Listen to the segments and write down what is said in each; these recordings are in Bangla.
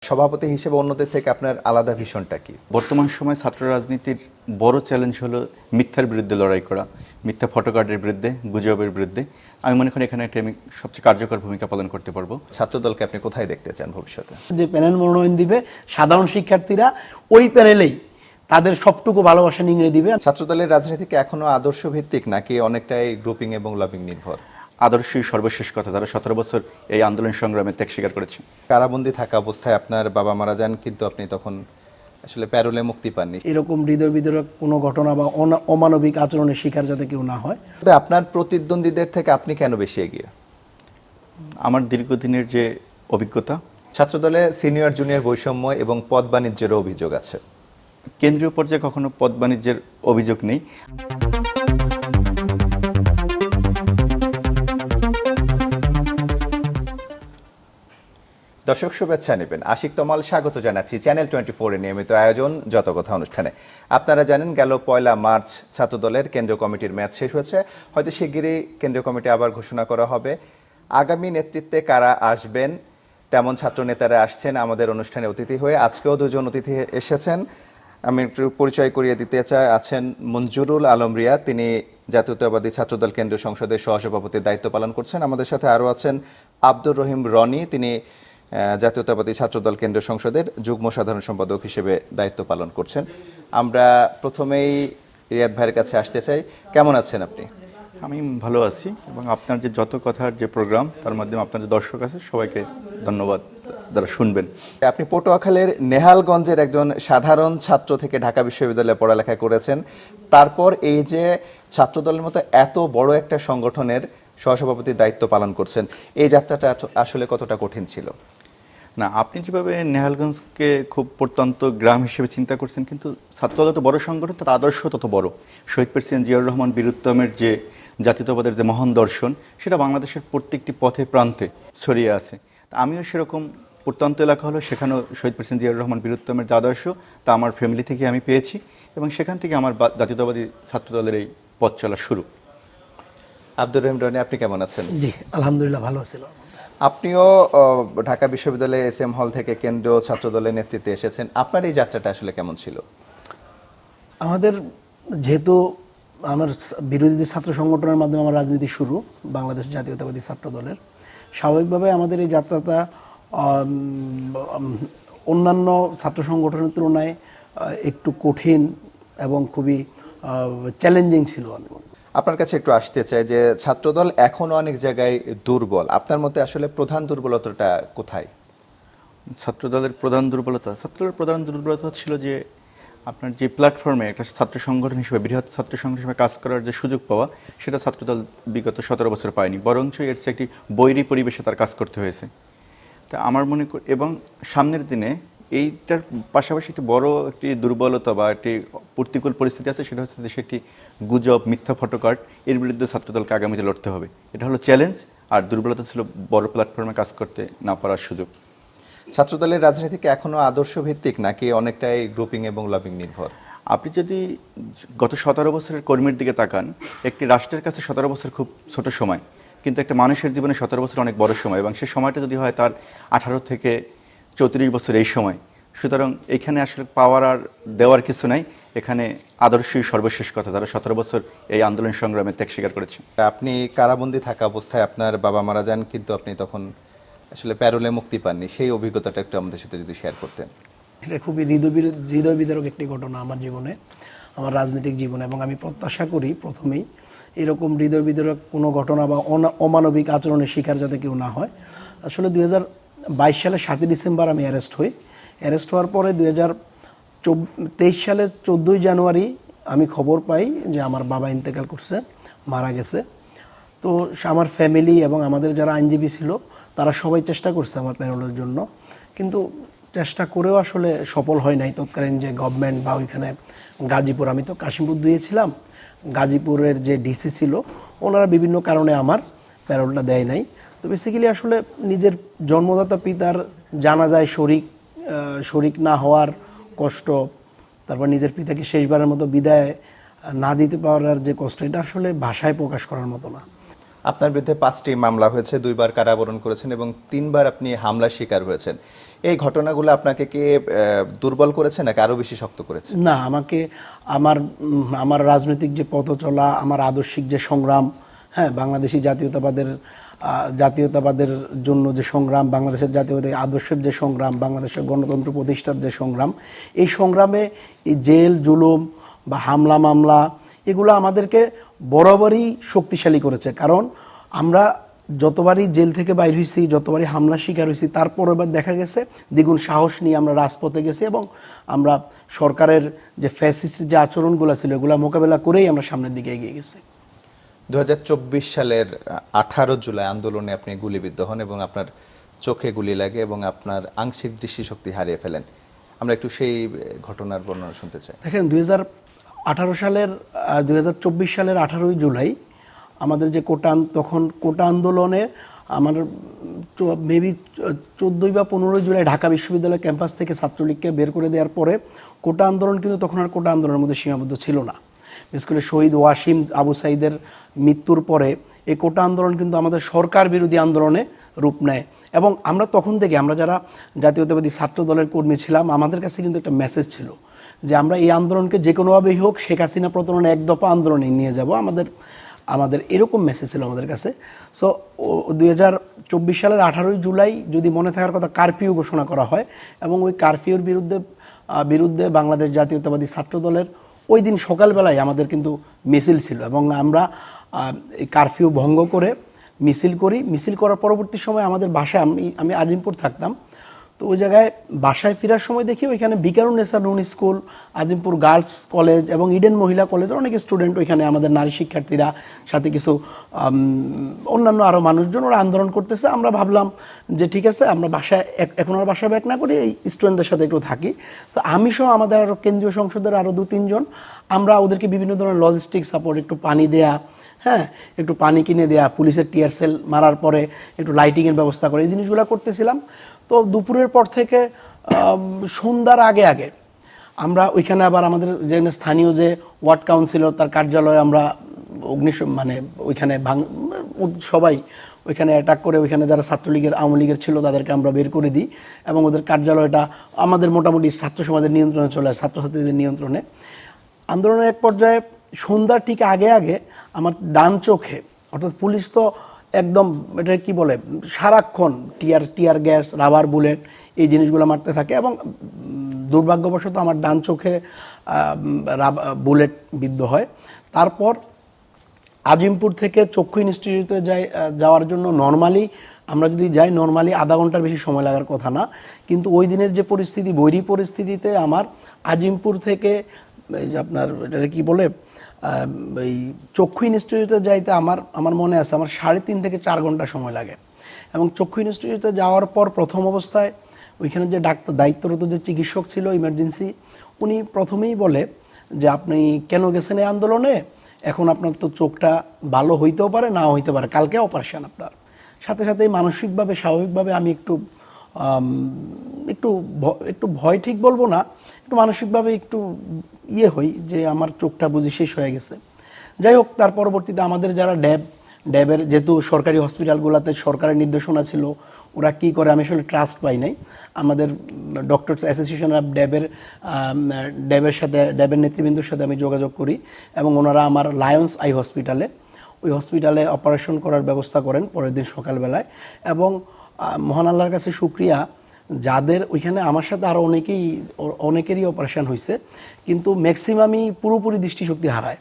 সভাপতি হিসেবে অন্যদের থেকে আপনার আলাদা ভীষণটা কি? বর্তমান সময়ে ছাত্র রাজনীতির বড় চ্যালেঞ্জ হলো মিথ্যার বিরুদ্ধে লড়াই করা, মিথ্যা ফটোকার্ডের বিরুদ্ধে, গুজবের বিরুদ্ধে। আমি মনে করি এখানে আমি সবচেয়ে কার্যকর ভূমিকা পালন করতে পারবো। ছাত্রদলকে আপনি কোথায় দেখতে চান ভবিষ্যতে? যে প্যানেল মনোনয়ন দিবে সাধারণ শিক্ষার্থীরা ওই প্যানেলেই তাদের সবটুকু ভালোবাসা নিংড়ে দিবে। ছাত্রদলের রাজনীতি কি এখনো আদর্শ ভিত্তিক নাকি অনেকটাই গ্রুপিং এবং লবিং নির্ভর? আদর্শই সর্বশেষ কথা, যারা 17 বছর এই আন্দোলন সংগ্রামে ত্যাগ স্বীকার করেছে। কারাবন্দী থাকা অবস্থায় আপনার বাবা মারা যান, কিন্তু আপনি তখন আসলে প্যারোলে মুক্তি পাননি। এরকম হৃদয় বিদারক কোনো ঘটনা বা অমানবিক আচরণের শিকার যাতে কেউ না হয়। আপনার প্রতিদ্বন্দ্বীদের থেকে আপনি কেন বেশি এগিয়ে? আমার দীর্ঘদিনের যে অভিজ্ঞতা। ছাত্রদলে সিনিয়র জুনিয়র বৈষম্য এবং পদ বাণিজ্যেরও অভিযোগ আছে। কেন্দ্রীয় পর্যায়ে কখনো পদ বাণিজ্যের অভিযোগ নেই। দর্শক শুভেচ্ছা নেবেন, আশিক তমাল স্বাগত জানাচ্ছি চ্যানেল 24 এর নিয়মিত আয়োজন যত কথা অনুষ্ঠানে। আপনারা জানেন গেল 1 মার্চ ছাত্রদলের কেন্দ্রীয় কমিটির মেয়াদ শেষ হয়েছে। হয়তো শিগগিরই কেন্দ্রীয় কমিটি আবার ঘোষণা করা হবে। আগামী নেতৃত্বে কারা আসবেন, তেমন ছাত্র নেতারা আসছেন আমাদের অনুষ্ঠানে অতিথি হয়ে। আজকেও দুজন অতিথি এসেছেন, আমি একটু পরিচয় করিয়ে দিতে চাই। আছেন মঞ্জুরুল আলম রিয়া, তিনি জাতীয়তাবাদী ছাত্রদল কেন্দ্রীয় সংসদের সহসভাপতির দায়িত্ব পালন করছেন। আমাদের সাথে আরও আছেন আব্দুর রহিম রনি, তিনি জাতীয়তাবাদী ছাত্রদল কেন্দ্রীয় সংসদের যুগ্ম সাধারণ সম্পাদক হিসেবে দায়িত্ব পালন করছেন। আমরা প্রথমেই রিয়াদ ভাইয়ের কাছে আসতে চাই। কেমন আছেন আপনি? আমি ভালো আছি, এবং আপনার যে যত কথার যে প্রোগ্রাম, তার মাধ্যমে আপনার যে দর্শক আছে সবাইকে ধন্যবাদ যারা শুনবেন। আপনি পটুয়াখালীর নেহালগঞ্জের একজন সাধারণ ছাত্র থেকে ঢাকা বিশ্ববিদ্যালয়ে পড়ালেখা করেছেন। তারপর এই যে ছাত্রদলের মতো এত বড় একটা সংগঠনের সহসভাপতির দায়িত্ব পালন করছেন, এই যাত্রাটা আসলে কতটা কঠিন ছিল? না, আপনি যেভাবে নেহালগঞ্জকে খুব প্রত্যন্ত গ্রাম হিসেবে চিন্তা করছেন, কিন্তু ছাত্রদল যত বড় সংগঠন তার আদর্শ তত বড়। শহীদ প্রেসিডেন্ট জিয়াউর রহমান বীরুত্তমের যে জাতীয়তাবাদের যে মহান দর্শন, সেটা বাংলাদেশের প্রত্যেকটি পথে প্রান্তে ছড়িয়ে আছে। আমিও সেরকম প্রত্যন্ত এলাকা হলো, সেখানেও শহীদ প্রেসিডেন্ট জিয়াউর রহমান বীরুত্তমের যে আদর্শ তা আমার ফ্যামিলি থেকে আমি পেয়েছি, এবং সেখান থেকে আমার জাতীয়তাবাদী ছাত্রদলের এই পথ চলা শুরু। আব্দুর রহিম রনি, আপনি কেমন আছেন? জি আলহামদুলিল্লাহ, ভালো আছিল। আপনিও ঢাকা বিশ্ববিদ্যালয়ে এসএম হল থেকে কেন্দ্রীয় ছাত্রদলের নেতৃত্বে এসেছেন। আপনার এই যাত্রাটা আসলে কেমন ছিল? আমাদের যেহেতু আমার বিরোধী ছাত্র সংগঠনের মাধ্যমে আমার রাজনীতি শুরু, বাংলাদেশ জাতীয়তাবাদী ছাত্র দলের, স্বাভাবিকভাবে আমাদের এই যাত্রাটা অন্যান্য ছাত্র সংগঠনের তুলনায় একটু কঠিন এবং খুবই চ্যালেঞ্জিং ছিল। আমি আপনার কাছে একটু আসতে চাই যে ছাত্রদল এখনো অনেক জায়গায় দুর্বল। আপনার মতে আসলে প্রধান দুর্বলতাটা কোথায়? ছাত্রদলের প্রধান দুর্বলতা ছিল যে আপনার যে প্ল্যাটফর্মে একটা ছাত্র সংগঠন হিসেবে, বৃহৎ ছাত্র সংগঠন হিসেবে কাজ করার যে সুযোগ পাওয়া, সেটা ছাত্রদল বিগত 17 বছর পায়নি, বরঞ্চ এর চেয়ে একটি বৈরী পরিবেশে তার কাজ করতে হয়েছে। তা আমার মনে করি, এবং সামনের দিনে এইটার পাশাপাশি একটি বড় একটি দুর্বলতা বা একটি প্রতিকূল পরিস্থিতি আছে, সেটা হচ্ছে দেশে একটি গুজব, মিথ্যা ফটোকার্ড, এর বিরুদ্ধে ছাত্রদলকে আগামীতে লড়তে হবে। এটা হলো চ্যালেঞ্জ। আর দুর্বলতা ছিল বড় প্ল্যাটফর্মে কাজ করতে না পারার সুযোগ। ছাত্রদলের রাজনীতি কি এখনো আদর্শ ভিত্তিক নাকি অনেকটাই গ্রুপিং এবং লবিং নির্ভর? আপনি যদি গত 17 বছরের কর্মীর দিকে তাকান, একটি রাষ্ট্রের কাছে 17 বছর খুব ছোট সময়, কিন্তু একটা মানুষের জীবনে 17 বছর অনেক বড় সময়, এবং সেই সময়টা যদি হয় তার 18 থেকে 34 বছর এই সময়। সুতরাং এখানে আসলে পাওয়ার আর দেওয়ার কিছু নাই, এখানে আদর্শই সর্বশেষ কথা, যারা 17 বছর এই আন্দোলন সংগ্রামে ত্যাগ স্বীকার করেছে। আপনি কারাবন্দী থাকা অবস্থায় আপনার বাবা মারা যান, কিন্তু আপনি তখন আসলে প্যারোলে মুক্তি পাননি। সেই অভিজ্ঞতাটা একটু আমাদের সাথে যদি শেয়ার করতেন। এটা খুবই হৃদয় বিদারক একটি ঘটনা আমার জীবনে, আমার রাজনৈতিক জীবনে, এবং আমি প্রত্যাশা করি প্রথমেই এরকম হৃদয় বিদারক কোনো ঘটনা বা অমানবিক আচরণের শিকার যাতে কেউ না হয়। আসলে 2022 সালের 7 ডিসেম্বর আমি অ্যারেস্ট হই। অ্যারেস্ট হওয়ার পরে 2023 সালের 14 জানুয়ারি আমি খবর পাই যে আমার বাবা ইন্তেকাল করছে, মারা গেছে। তো আমার ফ্যামিলি এবং আমাদের যারা আইনজীবী ছিল তারা সবাই চেষ্টা করছে আমার প্যারোলের জন্য, কিন্তু চেষ্টা করেও আসলে সফল হয় নাই। তৎকালীন যে গভর্নমেন্ট বা ওইখানে গাজীপুর, আমি তো কাশিমপুর দিয়েছিলাম, গাজীপুরের যে ডিসি ছিল, ওনারা বিভিন্ন কারণে আমার প্যারোলটা দেয় নাই। তো বেসিক্যালি আসলে নিজের জন্মদাতা পিতার জানাজায় শরিক না হওয়ার কষ্ট, তারপর নিজের পিতাকে শেষবারের মতো বিদায় না দিতে পারার যে কষ্ট, এটা আসলে ভাষায় প্রকাশ করার মতো না। আপনার বিরুদ্ধে 5টি মামলা হয়েছে, 2বার কারাবরণ করেছেন এবং 3বার আপনি হামলার শিকার হয়েছেন। এই ঘটনাগুলো আপনাকে কি দুর্বল করেছে নাকি আরো বেশি শক্ত করেছে? না, আমাকে আমার আমার রাজনৈতিক যে পথ চলা, আমার আদর্শিক যে সংগ্রাম, হ্যাঁ, বাংলাদেশি জাতীয়তাবাদের জন্য যে সংগ্রাম, বাংলাদেশের জাতীয়তাবাদী আদর্শের যে সংগ্রাম, বাংলাদেশের গণতন্ত্র প্রতিষ্ঠার যে সংগ্রাম, এই সংগ্রামে এই জেল জুলুম বা হামলা মামলা এগুলো আমাদেরকে বরাবরই শক্তিশালী করেছে। কারণ আমরা যতবারই জেল থেকে বাইর হয়েছি, যতবারই হামলার শিকার হয়েছি, তারপর এবার দেখা গেছে দ্বিগুণ সাহস নিয়ে আমরা রাজপথে গেছি এবং আমরা সরকারের যে ফ্যাসিস্ট যে আচরণগুলো ছিল এগুলো মোকাবেলা করেই আমরা সামনের দিকে এগিয়ে গেছি। 2024 সালের 18 জুলাই আন্দোলনে আপনি গুলিবিদ্ধ হন এবং আপনার চোখে গুলি লাগে এবং আপনার আংশিক দৃষ্টিশক্তি হারিয়ে ফেলেন। আমরা একটু সেই ঘটনার বর্ণনা শুনতে চাই। দেখেন 2024 সালের 18ই জুলাই আমাদের যে তখন কোটা আন্দোলনে আমার মেবি 14 বা 15 জুলাই ঢাকা বিশ্ববিদ্যালয় ক্যাম্পাস থেকে ছাত্রলীগকে বের করে দেওয়ার পরে কোটা আন্দোলন কিন্তু তখন আর কোটা আন্দোলনের মধ্যে সীমাবদ্ধ ছিল না। বিশেষ করে শহীদ ওয়াসিম আবু সাইদের মৃত্যুর পরে এই কোটা আন্দোলন কিন্তু আমাদের সরকার বিরোধী আন্দোলনে রূপ নেয় এবং আমরা তখন থেকে, আমরা যারা জাতীয়তাবাদী ছাত্র দলের কর্মী ছিলাম, আমাদের কাছে কিন্তু একটা মেসেজ ছিল যে আমরা এই আন্দোলনকে যে কোনোভাবেই হোক শেখ হাসিনা প্রতারণা এক দফা আন্দোলনে নিয়ে যাব, আমাদের এরকম মেসেজ ছিল আমাদের কাছে। সো 2024 সালের 18ই জুলাই যদি মনে থাকার কথা কারফিউ ঘোষণা করা হয় এবং ওই কারফিউর বিরুদ্ধে বাংলাদেশ জাতীয়তাবাদী ছাত্র দলের ওই দিন সকালবেলায় আমাদের কিন্তু মিছিল ছিল এবং আমরা এই কারফিউ ভঙ্গ করে মিছিল করার পরবর্তী সময় আমাদের বাসায়, আমি আজিমপুর থাকতাম, তো ওই জায়গায় বাসায় ফেরার সময় দেখি ওইখানে বিকারুন্নেসা নুন স্কুল, আজিমপুর গার্লস কলেজ এবং ইডেন মহিলা কলেজের অনেক স্টুডেন্ট, ওইখানে আমাদের নারী শিক্ষার্থীরা, সাথে কিছু অন্যান্য আরও মানুষজন ওরা আন্দোলন করতেছে। আমরা ভাবলাম যে ঠিক আছে, আমরা বাসায় এখন আর বাসায় ব্যাক না করি, এই স্টুডেন্টদের সাথে একটু থাকি। তো আমি সহ আমাদের আরও কেন্দ্রীয় সংসদের আরও 2-3 জন, আমরা ওদেরকে বিভিন্ন ধরনের লজিস্টিক সাপোর্ট, একটু পানি দেয়া, হ্যাঁ, একটু পানি কিনে দেয়া, পুলিশের টিয়ার সেল মারার পরে একটু লাইটিংয়ের ব্যবস্থা করে এই জিনিসগুলো করতেছিলাম। তো দুপুরের পর থেকে সন্ধ্যার আগে আমরা ওইখানে আবার আমাদের যে স্থানীয় যে ওয়ার্ড কাউন্সিলর তার কার্যালয়ে আমরা ওইখানে সবাই ওইখানে অ্যাটাক করে ওইখানে যারা ছাত্রলীগের আওয়ামী লীগের ছিল তাদেরকে আমরা বের করে দিই এবং ওদের কার্যালয়টা আমাদের মোটামুটি ছাত্র সমাজের নিয়ন্ত্রণে চলে আসে, ছাত্রছাত্রীদের নিয়ন্ত্রণে। আন্দোলনের এক পর্যায়ে সন্ধ্যার ঠিক আগে আমার ডান চোখে, অর্থাৎ পুলিশ তো একদম এটা কি বলে সারাক্ষণ টিয়ার গ্যাস, রাবার বুলেট এই জিনিসগুলো মারতে থাকে এবং দুর্ভাগ্যবশত আমার ডান চোখে বুলেট বিদ্ধ হয়। তারপর আজিমপুর থেকে চক্ষু ইনস্টিটিউটে যাওয়ার জন্য আমরা যদি যাই নর্মালি আধা ঘন্টার বেশি সময় লাগার কথা না, কিন্তু ওই দিনের যে পরিস্থিতি, বৈরী পরিস্থিতিতে আমার আজিমপুর থেকে এই যে আপনার এটা কি বলে এই চক্ষু ইনস্টিটিউটে যাইতে আমার মনে আছে আমার 3.5 থেকে 4 ঘন্টা সময় লাগে। এবং চক্ষু ইনস্টিটিউটে যাওয়ার পর প্রথম অবস্থায় ওইখানে যে দায়িত্বরত যে চিকিৎসক ছিল ইমার্জেন্সি, উনি প্রথমেই বলে যে আপনি কেন গেছেন এই আন্দোলনে, এখন আপনার তো চোখটা ভালো হইতেও পারে নাও হইতে পারে, কালকে অপারেশন আপনার। সাথে সাথেই মানসিকভাবে স্বাভাবিকভাবে আমি একটু ভয় ঠিক বলবো না, একটু মানসিকভাবে একটু হই যে আমার চোখটা বুঝি শেষ হয়ে গেছে। যাই হোক, তার পরবর্তীতে আমাদের যারা ড্যাবের যেহেতু সরকারি হসপিটালগুলোতে সরকারের নির্দেশনা ছিল, ওরা কি করে আমি আসলে ট্রাস্ট পাই নাই। আমাদের ডক্টরস অ্যাসোসিয়েশন অফ ড্যাবের নেতৃবৃন্দর সাথে আমি যোগাযোগ করি এবং ওনারা আমার লায়ন্স আই ওই হসপিটালে অপারেশন করার ব্যবস্থা করেন পরের দিন সকালবেলায়। এবং মহান আল্লাহর কাছে শুকরিয়া, যাদের ওইখানে আমার সাথে আরও অনেকেরই অপারেশন হয়েছে, কিন্তু ম্যাক্সিমামই পুরোপুরি দৃষ্টিশক্তি হারায়।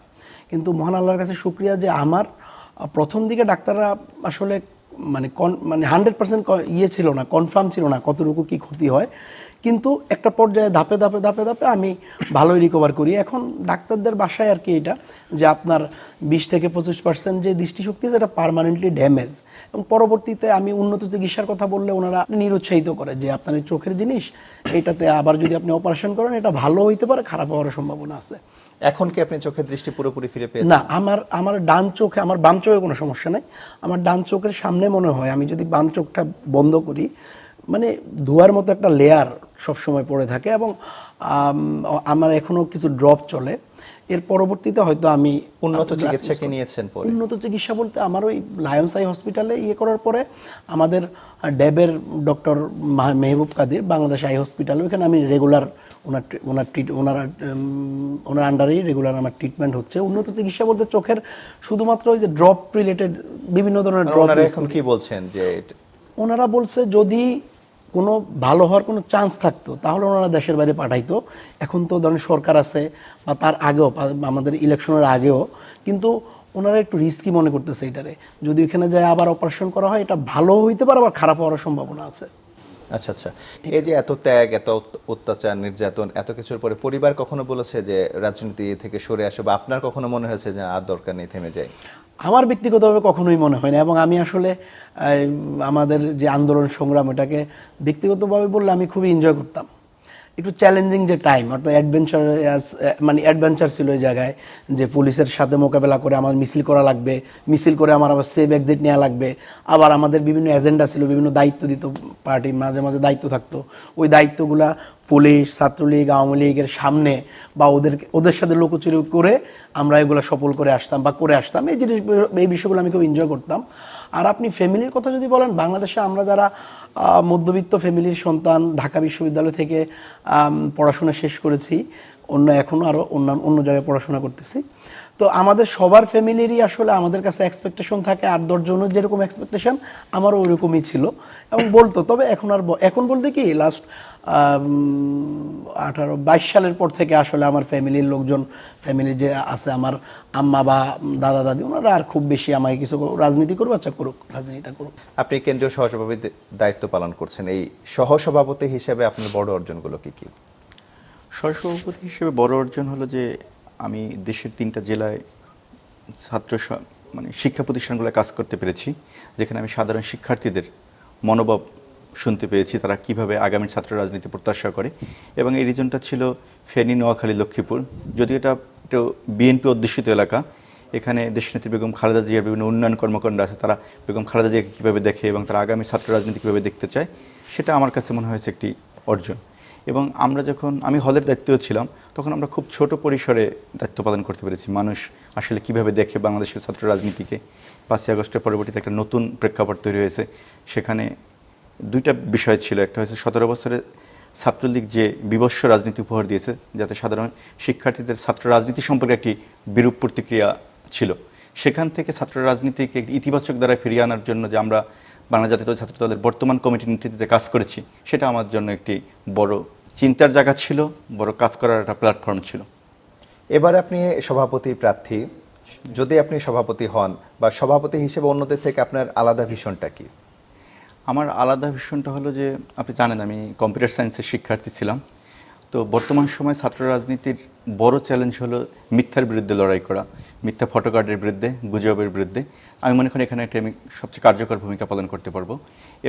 কিন্তু মহান আল্লাহর কাছে শুকরিয়া যে আমার প্রথম দিকে ডাক্তাররা আসলে 100% ছিল না, কনফার্ম ছিল না কতটুকু কি ক্ষতি হয়, কিন্তু একটা পর্যায়ে ধাপে ধাপে আমি ভালোই রিকভার করি। এখন ডাক্তারদের বাসায় আর কি এটা যে আপনার 20 থেকে 25% যে দৃষ্টিশক্তি আছে এটা পার্মানেন্টলি ড্যামেজ, এবং পরবর্তীতে আমি উন্নত চিকিৎসার কথা বললে ওনারা নিরুৎসাহিত করে যে আপনার এই চোখের জিনিস, এইটাতে আবার যদি আপনি অপারেশন করেন এটা ভালো হইতে পারে, খারাপ হওয়ার সম্ভাবনা আছে। এখন কি আপনি চোখের দৃষ্টি পুরোপুরি ফিরে পেয়েছেন? না, আমার ডান চোখে, আমার বাম চোখে কোনো সমস্যা নাই। আমার ডান চোখের সামনে মনে হয় আমি যদি বাম চোখটা বন্ধ করি, ধোয়ার মতো একটা লেয়ার সবসময় পড়ে থাকে এবং আমার এখনও কিছু ড্রপ চলে। এর পরবর্তীতে হয়তো আমি উন্নত চিকিৎসা কি নিয়েছেন পরে? উন্নত চিকিৎসা বলতে আমার ওই লায়ন্স আই হসপিটালে করার পরে আমাদের ড্যাবের ডক্টর মেহবুব কাদির বাংলাদেশ আই হসপিটালে, ওখানে আমি রেগুলার ওনার আন্ডারেই রেগুলার আমার ট্রিটমেন্ট হচ্ছে। উন্নত চিকিৎসা বলতে চোখের শুধুমাত্র ওই যে ড্রপ রিলেটেড বিভিন্ন ধরনের ড্রপ। ওনারা এখন কি বলছেন যে ওনারা বলছে যদি কোনো ভালো হওয়ার কোনো চান্স থাকতো তাহলে ওনারা দেশের বাইরে পাঠাইতো। এখন তো ধরেন সরকার আছে বা তার আগেও আমাদের ইলেকশনের আগেও, কিন্তু ওনারা একটু রিস্কি মনে করতেছে এটারে। যদি এখানে যায় আবার অপারেশন করা হয়, এটা ভালো হইতে পারে আবার খারাপ হওয়ার সম্ভাবনা আছে। আচ্ছা আচ্ছা, এই যে এত ত্যাগ, এত অত্যাচার, নির্যাতন, এত কিছুর পরে পরিবার কখনো বলেছে যে রাজনীতি থেকে সরে আসো, বা আপনার কখনো মনে হয়েছে যে আর দরকার নেই, থেমে যাই? আমার ব্যক্তিগতভাবে কখনোই মনে হয় না, এবং আমি আসলে আমাদের যে আন্দোলন সংগ্রাম এটাকে ব্যক্তিগতভাবে বললে আমি খুবই এনজয় করতাম। একটু চ্যালেঞ্জিং যে টাইম, অর্থাৎ অ্যাডভেঞ্চার ছিল এই জায়গায়, যে পুলিশের সাথে মোকাবেলা করে আমার মিছিল করা লাগবে, মিছিল করে আমার আবার সেভ এক্সিট নেওয়া লাগবে, আবার আমাদের বিভিন্ন এজেন্ডা ছিল, বিভিন্ন দায়িত্ব দিত পার্টি, মাঝে মাঝে দায়িত্ব থাকতো। ওই দায়িত্বগুলা পুলিশ, ছাত্রলীগ, আওয়ামী লীগের সামনে বা ওদের সাথে লুকোচুরি করে আমরা এগুলো সফল করে আসতাম বা করে আসতাম। এই বিষয়গুলো আমি খুব এনজয় করতাম। আর আপনি ফ্যামিলির কথা যদি বলেন, বাংলাদেশে আমরা যারা মধ্যবিত্ত ফ্যামিলির সন্তান, ঢাকা বিশ্ববিদ্যালয় থেকে পড়াশোনা শেষ করেছি, এখনও আরও অন্য জায়গায় পড়াশোনা করতেছি, তো আমাদের সবার ফ্যামিলিরই আসলে আমাদের কাছে এক্সপেকটেশন থাকে, 8-10 জনের যেরকম এক্সপেকটেশন আমারও ওইরকমই ছিল এবং বলতো। তবে এখন বলতে কি লাস্ট 18-22 সালের পর থেকে আসলে আমার ফ্যামিলির লোকজন, ফ্যামিলি যে আছে আমার আম্মা বা দাদা দাদি, ওনারা আর খুব বেশি আমাকে কিছু রাজনীতি করবো, আচ্ছা করুক, রাজনীতিটা করুক। আপনি কেন্দ্রীয় সহসভাপতির দায়িত্ব পালন করছেন, এই সহসভাপতি হিসেবে আপনার বড় অর্জনগুলো কি কি? সহসভাপতি হিসেবে বড় অর্জন হলো যে আমি দেশের 3টা জেলায় শিক্ষা প্রতিষ্ঠানগুলো কাজ করতে পেরেছি, যেখানে আমি সাধারণ শিক্ষার্থীদের মনোভাব শুনতে পেয়েছি, তারা কিভাবে আগামী ছাত্র রাজনীতি প্রত্যাশা করে। এবং এই রিজনটা ছিল ফেনী, নোয়াখালী, লক্ষ্মীপুর। যদিও এটা একটু বিএনপি অধ্যুষিত এলাকা, এখানে দেশনেত্রী বেগম খালেদা জিয়ার বিভিন্ন উন্নয়ন কর্মকাণ্ড আছে, তারা বেগম খালেদা জিয়াকে কীভাবে দেখে এবং তারা আগামী ছাত্র রাজনীতি কীভাবে দেখতে চায়, সেটা আমার কাছে মনে হয়েছে একটি অর্জন। এবং আমি হলের দায়িত্বেও ছিলাম, তখন আমরা খুব ছোট পরিসরে দায়িত্ব পালন করতে পেরেছি। মানুষ আসলে কিভাবে দেখে বাংলাদেশের ছাত্র রাজনীতিকে। 5ই আগস্টের পরবর্তীতে একটা নতুন প্রেক্ষাপট তৈরি হয়েছে, সেখানে 2টা বিষয় ছিল। একটা হচ্ছে 17 বছরে ছাত্রলীগ যে বিভৎস রাজনীতি উপহার দিয়েছে, যাতে সাধারণ শিক্ষার্থীদের ছাত্র রাজনীতি সম্পর্কে একটি বিরূপ প্রতিক্রিয়া ছিল। সেখান থেকে ছাত্র রাজনীতিকে একটি ইতিবাচক দ্বারা ফিরিয়ে আনার জন্য যে আমরা বাংলা জাতীয়তাবাদী ছাত্র দলের বর্তমান কমিটির নেতৃত্বে কাজ করেছি, সেটা আমার জন্য একটি বড় চিন্তার জায়গা ছিল, বড় কাজ করার একটা প্ল্যাটফর্ম ছিল। এবার আপনি সভাপতি প্রার্থী, যদি আপনি সভাপতি হন বা সভাপতি হিসেবে অন্যদের থেকে আপনার আলাদা ভিশনটা কি? আমার আলাদা ভিশনটা হলো যে, আপনি জানেন আমি কম্পিউটার সায়েন্সের শিক্ষার্থী ছিলাম। তো বর্তমান সময়ে ছাত্র রাজনীতির বড় চ্যালেঞ্জ হলো মিথ্যার বিরুদ্ধে লড়াই করা, মিথ্যা ফটোকার্ডের বিরুদ্ধে, গুজবের বিরুদ্ধে। আমি মনে করি এখানে আমি সবচেয়ে কার্যকর ভূমিকা পালন করতে পারবো।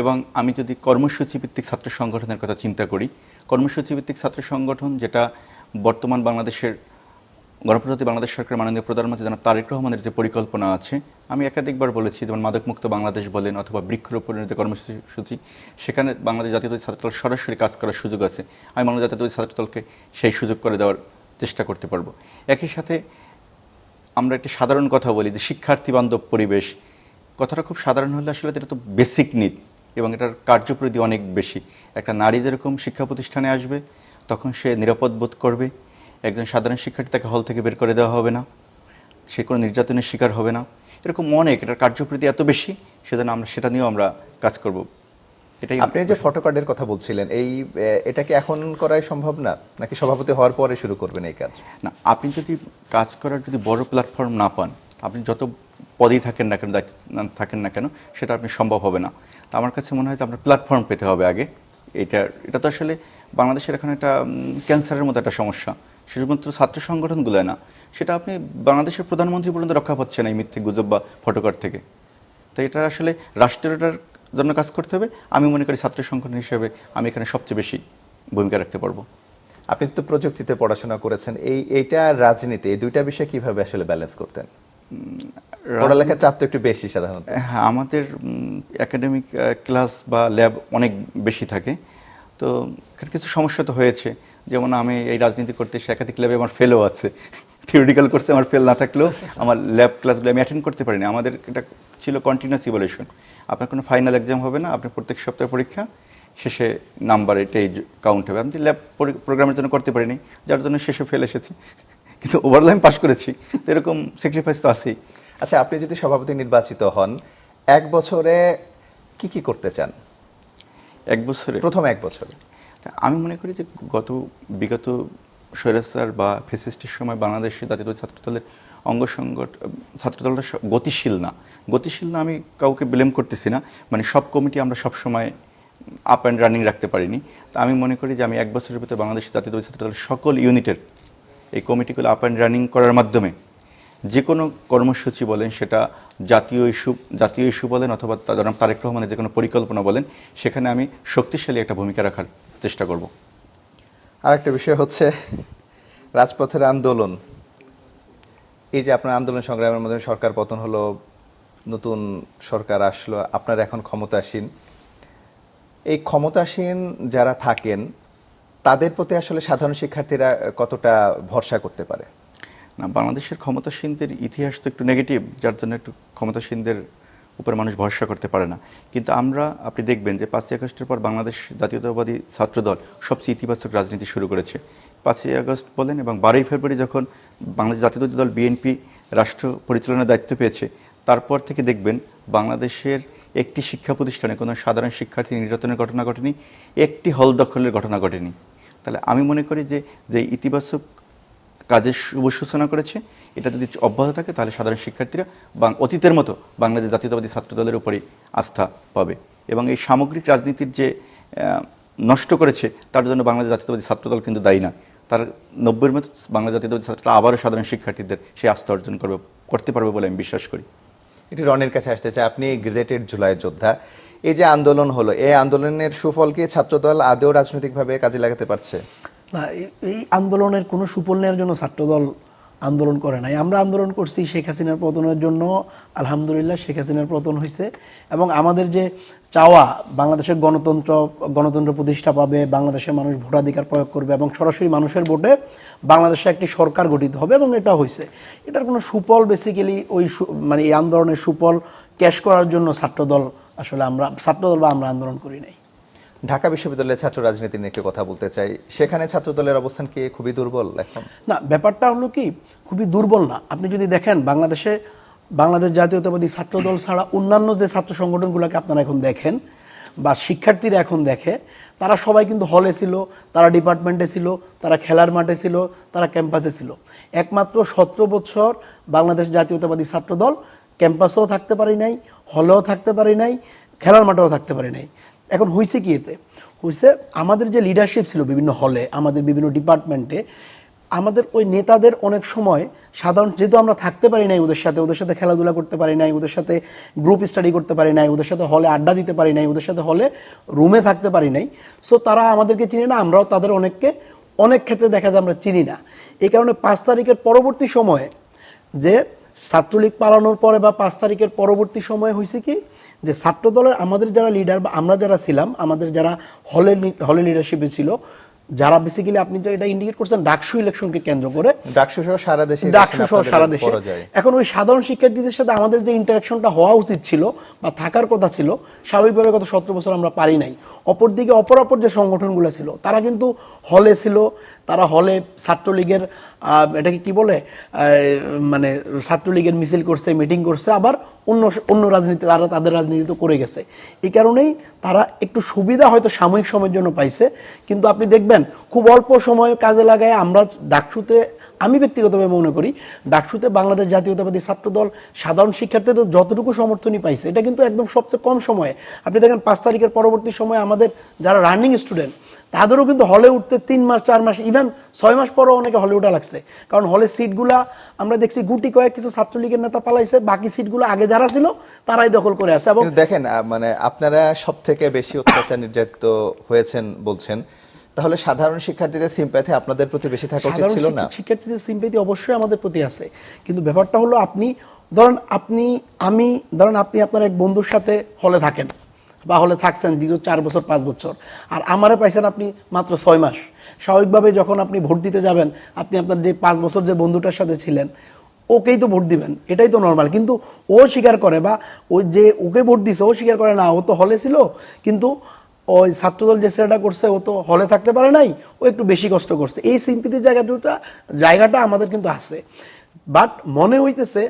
এবং আমি যদি কর্মসূচিভিত্তিক ছাত্র সংগঠনের কথা চিন্তা করি, কর্মসূচিভিত্তিক ছাত্র সংগঠন যেটা বর্তমান বাংলাদেশের গণপ্রজাতন্ত্রী বাংলাদেশ সরকার মাননীয় প্রধানমন্ত্রী জনাব তারেক রহমানের যে পরিকল্পনা আছে, আমি একাধিকবার বলেছি, যেমন মাদকমুক্ত বাংলাদেশ বলেন অথবা বৃক্ষরোপণের যে কর্মসূচি, সেখানে বাংলাদেশ জাতীয়তাবাদী ছাত্রদল সরাসরি কাজ করার সুযোগ আছে। আমি বাংলাদেশ জাতীয়তাবাদী ছাত্রদলকে সেই সুযোগ করে দেওয়ার চেষ্টা করতে পারবো। একই সাথে আমরা একটি সাধারণ কথা বলি যে শিক্ষার্থী বান্ধব পরিবেশ, কথাটা খুব সাধারণ হলে আসলে এটা তো বেসিক নিড এবং এটার কার্যপরিধি অনেক বেশি। একটা নারী যেরকম শিক্ষা প্রতিষ্ঠানে আসবে তখন সে নিরাপদ বোধ করবে, একজন সাধারণ শিক্ষার্থী তাকে হল থেকে বের করে দেওয়া হবে না, সে কোনো নির্যাতনের শিকার হবে না, এরকম অনেক, এটার কার্যপরিধি এত বেশি, সেজন্য সেটা নিয়েও আমরা কাজ করব। এটাই। আপনি যে ফটোকার্ডের কথা বলছিলেন, এটা কি এখন করাই সম্ভব না, নাকি সভাপতি হওয়ার পরে শুরু করবেন এই কাজ? না, আপনি যদি কাজ করার বড় প্ল্যাটফর্ম না পান, আপনি যত পদেই থাকেন না কেন, দায়িত্ব থাকেন না কেন, সেটা আপনি সম্ভব হবে না। তো আমার কাছে মনে হয় যে আপনার প্ল্যাটফর্ম পেতে হবে আগে। এটা তো আসলে বাংলাদেশের এখন একটা ক্যান্সারের মতো একটা সমস্যা, শুধুমাত্র ছাত্র সংগঠনগুলো না, সেটা আপনি বাংলাদেশের প্রধানমন্ত্রী পর্যন্ত রক্ষা পাচ্ছেন এই মিথ্যে গুজব বা ফটোকার্ড থেকে। তো এটা আসলে রাষ্ট্রের জন্য কাজ করতে হবে। আমি মনে করি ছাত্র সংগঠন হিসেবে আমি এখানে সবচেয়ে বেশি ভূমিকা রাখতে পারবো। আপনি তো প্রযুক্তিতে পড়াশোনা করেছেন, এইটা রাজনীতি, এই দুইটা বিষয় কিভাবে আসলে ব্যালেন্স করতেন? পড়ালেখার চাপ তো একটু বেশি সাধারণত। হ্যাঁ, আমাদের একাডেমিক ক্লাস বা ল্যাব অনেক বেশি থাকে। তো তো এখানে কিছু সমস্যা তো হয়েছে, যেমন আমি এই রাজনীতি করতে এসে একাধিক ল্যাবে আমার ফেলও আছে, থিওরিটিক্যাল কোর্সে আমার ফেল না থাকলেও আমার ল্যাব ক্লাসগুলো আমি অ্যাটেন্ড করতে পারিনি। আমাদের এটা ছিল কন্টিনিউয়াস ইভ্যালুয়েশন, আপনার কোনো ফাইনাল এক্সাম হবে না, আপনি প্রত্যেক সপ্তাহে পরীক্ষা, শেষে নাম্বার এটাই কাউন্ট হবে। আমি ল্যাব প্রোগ্রামের জন্য করতে পারিনি, যার জন্য শেষে ফেল এসেছে, কিন্তু ওভারঅল আমি পাস করেছি। তো এরকম স্যাক্রিফাইস তো আছেই। আচ্ছা, আপনি যদি সভাপতি নির্বাচিত হন, এক বছরে কি কি করতে চান? এক বছরে প্রথম এক বছরে আমি মনে করি যে বিগত স্বৈরাচার বা ফ্যাসিস্টের সময় বাংলাদেশের জাতীয়তাবাদী ছাত্রদলের ছাত্রদলটা গতিশীল না, আমি কাউকে ব্লেম করতেছি না, মানে সব কমিটি আমরা সব সময় আপ অ্যান্ড রানিং রাখতে পারিনি। তো আমি মনে করি যে আমি এক বছরের ভিতরে বাংলাদেশের জাতীয়তাবাদী ছাত্রদলের সকল ইউনিটের এই কমিটিগুলো আপ অ্যান্ড রানিং করার মাধ্যমে যে কোনো কর্মসূচি বলেন, সেটা জাতীয় ইস্যু বলেন অথবা জনাব তারেক রহমানের যে কোনো পরিকল্পনা বলেন, সেখানে আমি শক্তিশালী একটা ভূমিকা রাখার চেষ্টা করব। আরেকটা বিষয় হচ্ছে রাজপথের আন্দোলন। এই যে আপনার আন্দোলন সংগ্রামের মাধ্যমে সরকার পতন হলো, নতুন সরকার আসলো, আপনারা এখন ক্ষমতাসীন। এই ক্ষমতাসীন যারা থাকেন তাদের প্রতি আসলে সাধারণ শিক্ষার্থীরা কতটা ভরসা করতে পারে? না, বাংলাদেশের ক্ষমতাসীনদের ইতিহাস তো একটু নেগেটিভ, যার জন্য একটু ক্ষমতাসীনদের উপর মানুষ ভরসা করতে পারে না। কিন্তু আপনি দেখবেন যে 5ই আগস্টের পর বাংলাদেশ জাতীয়তাবাদী ছাত্রদল সবচেয়ে ইতিবাচক রাজনীতি শুরু করেছে। 5ই আগস্ট বলেন এবং 12ই ফেব্রুয়ারি যখন বাংলাদেশ জাতীয়তাবাদী দল বিএনপি রাষ্ট্র পরিচালনার দায়িত্ব পেয়েছে, তারপর থেকে দেখবেন বাংলাদেশের একটি শিক্ষা প্রতিষ্ঠানে কোনো সাধারণ শিক্ষার্থী নির্যাতনের ঘটনা ঘটেনি, একটি হল দখলের ঘটনা ঘটেনি। তাহলে আমি মনে করি যে ইতিবাচক কাজের শুভ সূচনা করেছে, এটা যদি অব্যাহত থাকে তাহলে সাধারণ শিক্ষার্থীরা অতীতের মতো বাংলাদেশ জাতীয়তাবাদী ছাত্রদলের উপরই আস্থা পাবে। এবং এই সামগ্রিক রাজনীতির যে নষ্ট করেছে তার জন্য বাংলাদেশ জাতীয়তাবাদী ছাত্রদল কিন্তু দায়ী না। তার 90-এর মতো বাংলাদেশ জাতীয়তাবাদী ছাত্ররা আবারও সাধারণ শিক্ষার্থীদের সেই আস্থা অর্জন করতে পারবে বলে আমি বিশ্বাস করি। এটি রনির কাছে আসতে চাই। আপনি গেজেটেড জুলাই যোদ্ধা, এই যে আন্দোলন হলো, এই আন্দোলনের সুফল কি ছাত্রদল আদৌ রাজনৈতিকভাবে কাজে লাগাতে পারছে? না, এই আন্দোলনের কোনো সুফল নেওয়ার জন্য ছাত্রদল আন্দোলন করে নাই। আমরা আন্দোলন করছি শেখ হাসিনার পতনের জন্য। আলহামদুলিল্লাহ শেখ হাসিনার পতন হয়েছে এবং আমাদের যে চাওয়া বাংলাদেশের গণতন্ত্র প্রতিষ্ঠা পাবে, বাংলাদেশের মানুষ ভোটাধিকার প্রয়োগ করবে এবং সরাসরি মানুষের ভোটে বাংলাদেশে একটি সরকার গঠিত হবে, এবং এটা হয়েছে। এটার কোনো সুফল বেসিক্যালি মানে এই আন্দোলনের সুফল ক্যাশ করার জন্য ছাত্রদল বা আমরা আন্দোলন করি নাই। ঢাকা বিশ্ববিদ্যালয়ের ছাত্র রাজনীতি নিয়ে একটু কথা বলতে চাই। সেখানে ছাত্রদলের অবস্থান কি খুবই দুর্বল এখন? না, ব্যাপারটা হলো কি, খুবই দুর্বল না। আপনি যদি দেখেন বাংলাদেশ জাতীয়তাবাদী ছাত্রদল ছাড়া অন্যান্য যে ছাত্র সংগঠনগুলোকে আপনারা এখন দেখেন বা শিক্ষার্থীরা এখন দেখে, তারা সবাই কিন্তু হলে ছিল, তারা ডিপার্টমেন্টে ছিল, তারা খেলার মাঠে ছিল, তারা ক্যাম্পাসে ছিল। একমাত্র 17 বছর বাংলাদেশ জাতীয়তাবাদী ছাত্রদল ক্যাম্পাসেও থাকতে পারি নাই, হলেও থাকতে পারি নাই, খেলার মাঠেও থাকতে পারি নাই। এখন হয়েছে কি? এতে হয়েছে আমাদের যে লিডারশিপ ছিল বিভিন্ন হলে, আমাদের বিভিন্ন ডিপার্টমেন্টে, আমাদের ওই নেতাদের অনেক সময় সাধারণ, যেহেতু আমরা থাকতে পারি নাই ওদের সাথে খেলাধুলা করতে পারি নাই, ওদের সাথে গ্রুপ স্টাডি করতে পারি নাই, ওদের সাথে হলে আড্ডা দিতে পারি নাই, ওদের সাথে হলে রুমে থাকতে পারি নাই, সো তারা আমাদেরকে চিনে না, আমরাও তাদের অনেক ক্ষেত্রে দেখা যায় আমরা চিনি না। এই কারণে 5 তারিখের পরবর্তী সময়ে, যে ছাত্রলীগ পালানোর পরে বা 5 তারিখের পরবর্তী সময়ে হয়েছে কি, যে ছাত্রদলের আমাদের যারা লিডার বা আমরা যারা ছিলাম, আমাদের যারা হলে লিডারশিপে ছিল, যারা বেসিক্যালি আপনি যে এটা ইন্ডিকেট করছেন ডাকসু ইলেকশনকে কেন্দ্র করে, ডাকসু সহ সারা দেশে, এখন ওই সাধারণ শিক্ষার্থীদের সাথে আমাদের যে ইন্টারাকশনটা হওয়া উচিত ছিল বা থাকার কথা ছিল, স্বাভাবিকভাবে গত 17 বছর আমরা পারি নাই। অপরদিকে অপর যে সংগঠনগুলো ছিল তারা কিন্তু হলে ছিল, তারা হলে ছাত্রলীগের এটাকে কি বলে, মানে ছাত্রলীগের মিছিল করছে, মিটিং করছে, আবার অন্য রাজনীতি তারা তাদের রাজনীতি তো করে গেছে। এই কারণেই তারা একটু সুবিধা হয়তো সাময়িক সময়ের জন্য পাইছে, কিন্তু আপনি দেখবেন খুব অল্প সময় কাজে লাগায় আমরা ডাকসুতে, আমি ব্যক্তিগতভাবে মনে করি ডাকসুতে বাংলাদেশ জাতীয়তাবাদী ছাত্রদল সাধারণ শিক্ষার্থীদের যতটুকু সমর্থনই পাইছে, এটা কিন্তু একদম সবচেয়ে কম সময়ে। আপনি দেখেন 5 তারিখের পরবর্তী সময়ে আমাদের যারা রানিং স্টুডেন্ট, তাদেরও কিন্তু হলে উঠতে 3 মাস 4 মাস ইভেন 6 মাস পরও অনেকে হলে উঠা লাগছে। কারণ হলের সিটগুলা আমরা দেখছি গুটি কয়েক কিছু ছাত্রলীগের নেতা পালাইছে, বাকি সিটগুলো আগে যারা ছিল তারাই দখল করে আছে। এবং দেখেন, মানে আপনারা সব থেকে বেশি অত্যাচার নির্যাতিত হয়েছেন বলছেন, তাহলে সাধারণ শিক্ষার্থীদের সিম্প্যাথি আপনাদের প্রতি বেশি থাকা উচিত ছিল না? শিক্ষার্থীদের সিম্প্যাথি অবশ্যই আমাদের প্রতি আছে, কিন্তু ব্যাপারটা হলো আপনি আপনার এক বন্ধুর সাথে হলে থাকেন, বা হলে থাকছেন দীর্ঘ 4 বছর 5 বছর, আর আমারে পাইছেন আপনি মাত্র 6 মাস। স্বাভাবিকভাবে যখন আপনি ভোট দিতে যাবেন, আপনি আপনার যে 5 বছর যে বন্ধুটার সাথে ছিলেন ওকেই তো ভোট দিবেন, এটাই তো নর্মাল। কিন্তু ও স্বীকার করে, বা ওই যে ওকে ভোট দিছে ও স্বীকার করে না ও তো হলে ছিল, কিন্তু ওই ছাত্রদল যে ছেলেটা করছে ও তো হলে থাকতে পারে নাই, ও একটু বেশি কষ্ট করছে। এই সিম্পিতির জায়গাটা আমাদের কিন্তু আছে। বাট মনে হইতেছে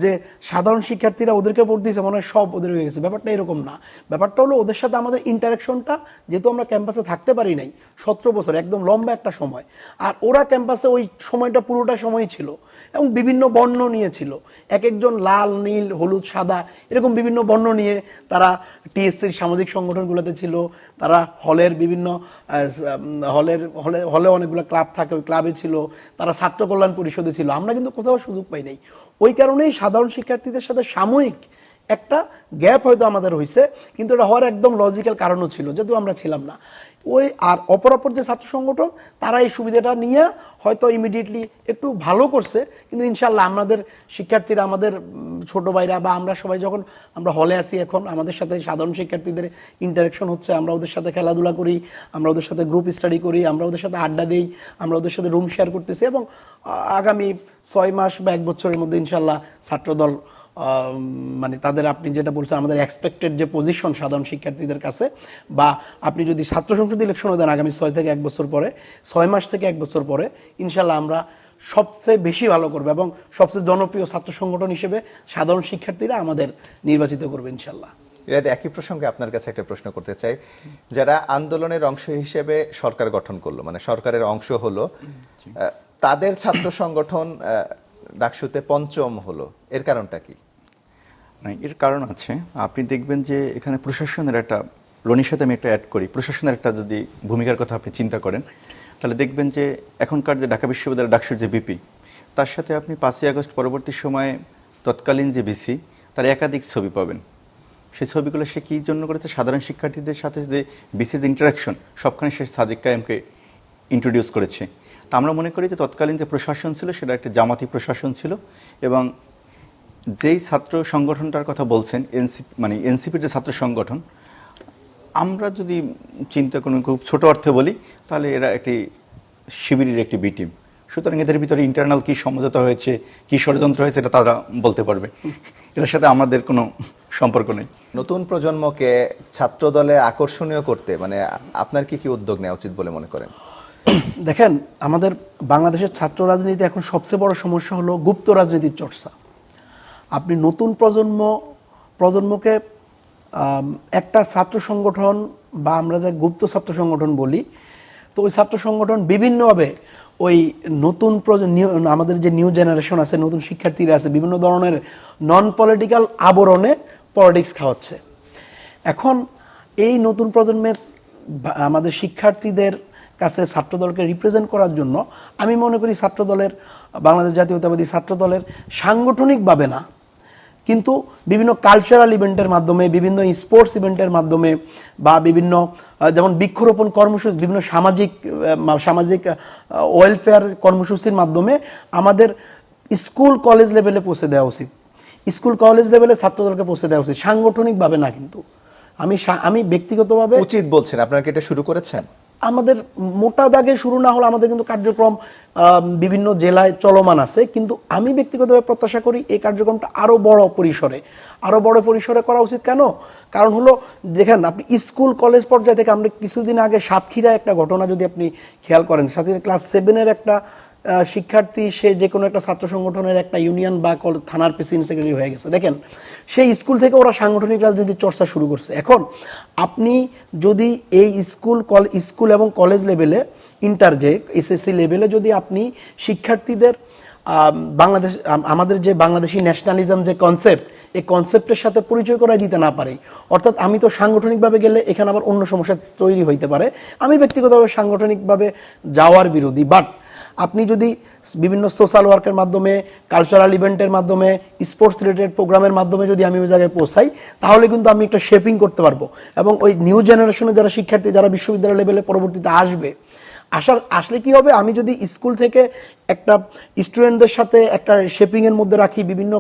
যে সাধারণ শিক্ষার্থীরা ওদেরকে ভোট দিয়েছে, মনে হয় সব ওদের হয়ে গেছে। ব্যাপারটা এরকম না। ব্যাপারটা হলো ওদের সাথে আমাদের ইন্টারাকশনটা, যেহেতু আমরা ক্যাম্পাসে থাকতে পারি নাই 17 বছর, একদম লম্বা একটা সময়, আর ওরা ক্যাম্পাসে ওই সময়টা পুরোটা সময়ই ছিল এবং বিভিন্ন বর্ণ নিয়েছিল, এক একজন লাল, নীল, হলুদ, সাদা এরকম বিভিন্ন বর্ণ নিয়ে তারা টিএসসির সামাজিক সংগঠনগুলোতে ছিল, তারা হলের বিভিন্ন হলে অনেকগুলো ক্লাব থাকে, ওই ক্লাবে ছিল, তারা ছাত্র কল্যাণ পরিষদে ছিল। আমরা কিন্তু কোথাও সুযোগ পাই নাই। ওই কারণেই সাধারণ শিক্ষার্থীদের সাথে সাময়িক একটা গ্যাপ হয়তো আমাদের হয়েছে, কিন্তু এটা হওয়ার একদম লজিক্যাল কারণও ছিল, যেহেতু আমরা ছিলাম না। ওই আর অপর যে ছাত্র সংগঠন তারা এই সুবিধাটা নিয়ে হয়তো ইমিডিয়েটলি একটু ভালো করছে, কিন্তু ইনশাল্লাহ আমাদের শিক্ষার্থীরা, আমাদের ছোট ভাইরা বা আমরা সবাই যখন আমরা হলে আসি, এখন আমাদের সাথে সাধারণ শিক্ষার্থীদের ইন্টারাকশন হচ্ছে, আমরা ওদের সাথে খেলাধুলা করি, আমরা ওদের সাথে গ্রুপ স্টাডি করি, আমরা ওদের সাথে আড্ডা দিই, আমরা ওদের সাথে রুম শেয়ার করতেছি, এবং আগামী 6 মাস বা 1 বছরের মধ্যে ইনশাল্লাহ ছাত্রদল মানে তাদের, আপনি যেটা বলছেন আমাদের এক্সপেক্টেড যে পজিশন সাধারণ শিক্ষার্থীদের কাছে, বা আপনি যদি ছাত্র সংসদ ইলেকশনও দেন আগামী 6 থেকে 1 বছর পরে, 6 মাস থেকে 1 বছর পরে, ইনশাল্লাহ আমরা সবচেয়ে বেশি ভালো করবো এবং সবচেয়ে জনপ্রিয় ছাত্র সংগঠন হিসেবে সাধারণ শিক্ষার্থীরা আমাদের নির্বাচিত করবে ইনশাল্লাহ। এর একই প্রসঙ্গে আপনার কাছে একটা প্রশ্ন করতে চাই, যারা আন্দোলনের অংশ হিসেবে সরকার গঠন করলো, মানে সরকারের অংশ হলো, তাদের ছাত্র সংগঠন ডাকসুতে পঞ্চম হলো, এর কারণটা কি? এর কারণ আছে। আপনি দেখবেন যে এখানে প্রশাসনের একটা, রনির সাথে আমি একটা অ্যাড করি, প্রশাসনের একটা যদি ভূমিকার কথা আপনি চিন্তা করেন, তাহলে দেখবেন যে এখনকার যে ঢাকা বিশ্ববিদ্যালয়ের ডাকসুর যে বিপি, তার সাথে আপনি 5ই আগস্ট পরবর্তী সময়ে তৎকালীন যে বিসি, তার একাধিক ছবি পাবেন। সেই ছবিগুলো সে কী জন্য করেছে? সাধারণ শিক্ষার্থীদের সাথে যে বিসির ইন্টারাকশন, সবখানে সে সাদিক কায়েমকে ইন্ট্রোডিউস করেছে। তা আমরা মনে করি যে তৎকালীন যে প্রশাসন ছিল সেটা একটা জামাতি প্রশাসন ছিল, এবং যেই ছাত্র সংগঠনটার কথা বলছেন মানে এনসিপির যে ছাত্র সংগঠন, আমরা যদি চিন্তা করি খুব ছোট অর্থে বলি, তাহলে এরা একটি শিবিরের একটি বি টিম। সুতরাং এদের ভিতরে ইন্টারনাল কি সমঝোতা হয়েছে, কি ষড়যন্ত্র হয়েছে, এটা তারা বলতে পারবে। এটার সাথে আমাদের কোনো সম্পর্ক নেই। নতুন প্রজন্মকে ছাত্র দলে আকর্ষণীয় করতে মানে আপনার কি কি উদ্যোগ নেওয়া উচিত বলে মনে করেন? দেখেন, আমাদের বাংলাদেশের ছাত্র রাজনীতি এখন সবচেয়ে বড় সমস্যা হলো গুপ্ত রাজনীতির চর্চা। আপনি নতুন প্রজন্মকে একটা ছাত্র সংগঠন, বা আমরা যে গুপ্ত ছাত্র সংগঠন বলি, তো ওই ছাত্র সংগঠন বিভিন্নভাবে ওই নতুন আমাদের যে নিউ জেনারেশন আছে, নতুন শিক্ষার্থীরা আছে, বিভিন্ন ধরনের নন পলিটিক্যাল আবরণে পলিটিক্স খাওয়াচ্ছে। এখন এই নতুন প্রজন্মের আমাদের শিক্ষার্থীদের কাছে ছাত্রদলকে রিপ্রেজেন্ট করার জন্য আমি মনে করি ছাত্রদলের, বাংলাদেশ জাতীয়তাবাদী ছাত্রদলের সাংগঠনিকভাবে না, কিন্তু বিভিন্ন কালচারাল ইভেন্টের মাধ্যমে, বিভিন্ন স্পোর্টস ইভেন্টের মাধ্যমে, বা বিভিন্ন যেমন বৃক্ষরোপণ কর্মসূচি, বিভিন্ন সামাজিক ওয়েলফেয়ার কর্মসূচির মাধ্যমে আমাদের স্কুল কলেজ লেভেলে পৌঁছে দেওয়া উচিত। স্কুল কলেজ লেভেলে ছাত্রদলকে পৌঁছে দেওয়া উচিত, সাংগঠনিকভাবে না। কিন্তু আমি ব্যক্তিগতভাবে উচিত বলছেন, আপনারা কি এটা শুরু করেছেন? আমাদের মোটা দাগে শুরু না হলে আমাদের কিন্তু কার্যক্রম বিভিন্ন জেলায় চলমান আছে, কিন্তু আমি ব্যক্তিগতভাবে প্রত্যাশা করি এই কার্যক্রমটা আরো বড় পরিসরে করা উচিত। কেন? কারণ হলো, দেখেন আপনি স্কুল কলেজ পর্যায়ে থেকে, আমরা কিছুদিন আগে সাতক্ষীরায় একটা ঘটনা যদি আপনি খেয়াল করেন, সাতক্ষীরা ক্লাস 7-এর একটা শিক্ষার্থী, সে যে কোনো একটা ছাত্র সংগঠনের একটা ইউনিয়ন বা থানার প্রেসিডেন্ট সেক্রেটারি হয়ে গেছে। দেখেন, সেই স্কুল থেকে ওরা সাংগঠনিক রাজনীতির চর্চা শুরু করছে। এখন আপনি যদি এই স্কুল এবং কলেজ লেভেলে, ইন্টার যে এসএসসি লেভেলে যদি আপনি শিক্ষার্থীদের আমাদের যে বাংলাদেশি ন্যাশনালিজম যে কনসেপ্ট, এই কনসেপ্টের সাথে পরিচয় করাই দিতে না পারে, অর্থাৎ আমি তো সাংগঠনিকভাবে গেলে এখানে আবার অন্য সমস্যা তৈরি হইতে পারে। আমি ব্যক্তিগতভাবে সাংগঠনিকভাবে যাওয়ার বিরোধী, বাট আপনি যদি বিভিন্ন সোশ্যাল ওয়ার্কের মাধ্যমে, কালচারাল ইভেন্টের মাধ্যমে, স্পোর্টস রিলেটেড প্রোগ্রামের মাধ্যমে যদি আমি ওই জায়গায় পৌঁছাই, তাহলে কিন্তু আমি একটা শেপিং করতে পারবো, এবং ওই নিউ জেনারেশনের যারা শিক্ষার্থী, যারা বিশ্ববিদ্যালয় লেভেলে পরবর্তীতে আসবে, আসলে কি হবে, আমি যদি স্কুল থেকে একটা স্টুডেন্টদের সাথে একটা শেপিংয়ের মধ্যে রাখি, বিভিন্ন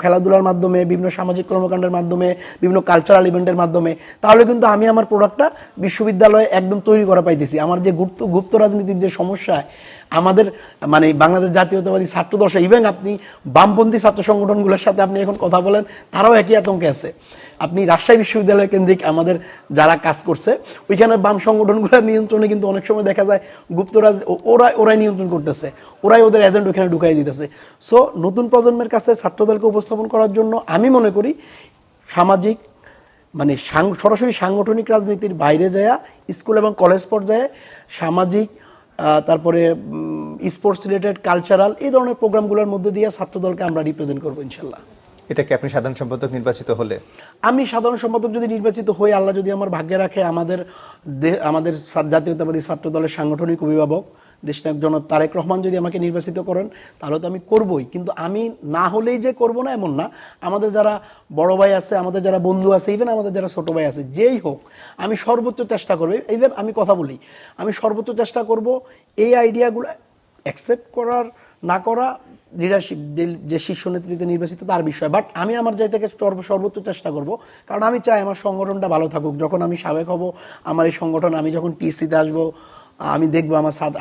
খেলাধুলার মাধ্যমে, বিভিন্ন সামাজিক কর্মকাণ্ডের মাধ্যমে, বিভিন্ন কালচারাল ইভেন্টের মাধ্যমে, তাহলে কিন্তু আমি আমার প্রোডাক্টটা বিশ্ববিদ্যালয়ে একদম তৈরি করা পাইতেছি। আমার যে গুপ্ত রাজনীতির যে সমস্যা আমাদের মানে বাংলাদেশ জাতীয়তাবাদী ছাত্র দল, ইভেন আপনি বামপন্থী ছাত্র সংগঠনগুলোর সাথে আপনি এখন কথা বলেন, তারাও একই আতঙ্কে আছে। আপনি রাজশাহী বিশ্ববিদ্যালয় কেন্দ্রিক আমাদের যারা কাজ করছে, ওইখানে বাম সংগঠনগুলোর নিয়ন্ত্রণে কিন্তু অনেক সময় দেখা যায় গুপ্তরাজ ওরাই নিয়ন্ত্রণ করতেছে, ওরাই ওদের এজেন্ট ওইখানে ঢুকাই দিতেছে। সো নতুন প্রজন্মের কাছে ছাত্রদলকে উপস্থাপন করার জন্য আমি মনে করি সামাজিক মানে সরাসরি সাংগঠনিক রাজনীতির বাইরে যায় স্কুল এবং কলেজ পর্যায়ে সামাজিক তারপরে স্পোর্টস রিলেটেড, কালচারাল, এই ধরনের প্রোগ্রামগুলোর মধ্যে দিয়ে ছাত্রদলকে আমরা রিপ্রেজেন্ট করবো ইনশাল্লাহ। এটা কি আপনি সাধারণ সম্পাদক নির্বাচিত হলে? আমি সাধারণ সম্পাদক যদি নির্বাচিত হই, আল্লাহ যদি আমার ভাগ্যে রাখে, আমাদের জাতীয়তাবাদী ছাত্র দলের সাংগঠনিক অভিভাবক দেশনায়ক জনাব তারেক রহমান যদি আমাকে নির্বাচিত করেন, তাহলে তো আমি করবই। কিন্তু আমি না হলেই যে করব না এমন না। আমাদের যারা বড় ভাই আছে, আমাদের যারা বন্ধু আছে, ইভেন আমাদের যারা ছোট ভাই আছে, যেই হোক আমি সর্বোচ্চ চেষ্টা করব। ইভেন আমি কথা বলি, আমি সর্বোচ্চ চেষ্টা করব এই আইডিয়াগুলো অ্যাকসেপ্ট করার না করা লিডারশিপ যে শীর্ষ নেতৃত্বে নির্বাচিত তার বিষয়, বাট আমি আমার জায়গা থেকে সর্বোচ্চ চেষ্টা করব। কারণ আমি চাই আমার সংগঠনটা ভালো থাকুক। যখন আমি সাবেক হব আমার এই সংগঠন, আমি যখন টিসিতে আসবো, আমি দেখবো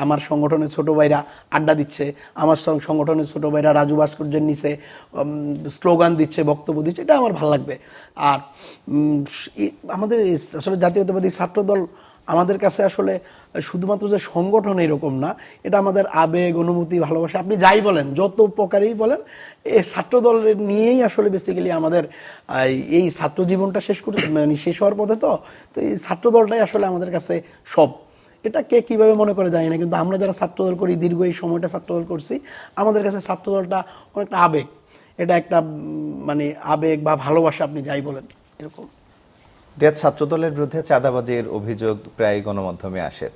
আমার সংগঠনের ছোট ভাইরা আড্ডা দিচ্ছে, আমার সংগঠনের ছোট ভাইরা রাজু ভাস্কর্যের নিচে স্লোগান দিচ্ছে, বক্তব্য দিচ্ছে, এটা আমার ভালো লাগবে। আর আমাদের আসলে জাতীয়তাবাদী ছাত্রদল আমাদের কাছে আসলে শুধুমাত্র যে সংগঠন এরকম না, এটা আমাদের আবেগ, অনুভূতি, ভালোবাসা, আপনি যাই বলেন, যত প্রকারেই বলেন, এই ছাত্রদলের নিয়েই আসলে বেসিক্যালি আমাদের এই ছাত্র জীবনটা শেষ হওয়ার পথে। তো এই ছাত্রদলটাই আসলে আমাদের কাছে সব। এটা কে কীভাবে মনে করে জানি না, কিন্তু আমরা যারা ছাত্রদল করি, দীর্ঘ এই সময়টা ছাত্রদল করছি, আমাদের কাছে ছাত্রদলটা অনেকটা আবেগ। এটা একটা মানে আবেগ বা ভালোবাসা, আপনি যাই বলেন, এরকম। রিয়াদ, ছাত্রদলের বিরুদ্ধে চাঁদাবাজির অভিযোগ প্রায় গণমাধ্যমে আসে,